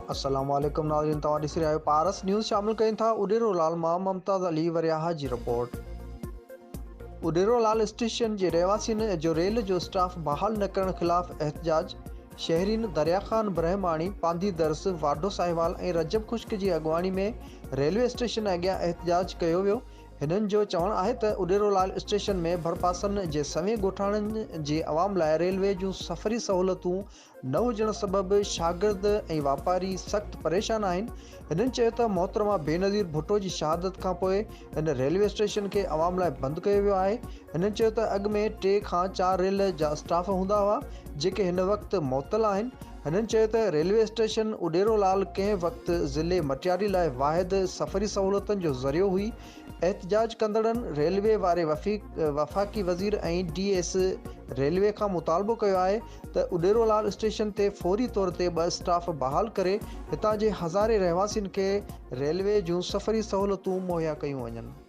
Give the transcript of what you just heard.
अस्सलाम वालेकुम नाज़रीन, तव्हां ॾिसी रहिया आहियो पारस न्यूज़। शामिल कयूं था उडेरो लाल मां मुमताज़ अली वरियाहा जी रिपोर्ट। उडेरो लाल स्टेशन जे रहवासियुनि जो रेल जो स्टाफ बहाल न करण ख़िलाफ़ एहतजाज। शहरीन दरिया ख़ान ब्रह्माणी, पांधी दरस, वाडो साहिवाल ऐं रजब ख़ुश्क जी अॻुवाणी में रेलवे स्टेशन अॻियां एहतजाज कयो वियो। हिननि जो चवणु आहे त उडेरो लाल स्टेशन में भरपासनि जे सवें ॻोठाणनि जे अवाम लाइ रेलवे जूं सफ़री सहूलियतूं न हुजण सबबि शागिर्द ऐं वापारी सख़्तु परेशान आहिनि। हिननि चयो त मोहतरमा बेनज़ीर भुट्टो जी शहादत खां पोइ हिन रेलवे स्टेशन खे अवाम लाइ बंदि कयो वियो आहे। हिननि चयो त अॻु में 3 खां 4 रेल जा स्टाफ हूंदा हुआ जेके हिन वक़्तु मुअतल आहिनि। हिननि चयो त रेलवे स्टेशन उडेरो लाल कंहिं वक़्तु ज़िले मटियारी लाइ वाहिद सफ़री सहूलियतुनि जो ज़रियो हुई। एहतजाज कंदड़नि रेलवे वारे वफ़ाक़ी वज़ीर ऐं DS रेलवे खां मुतालबो कयो आहे त उडेरो लाल स्टेशन ते फौरी तौर ते 2 स्टाफ बहाल करे हितां जे हज़ारे रहवासियुनि खे रेलवे जूं सफ़री सहूलियतूं मुहैया कयूं वञनि।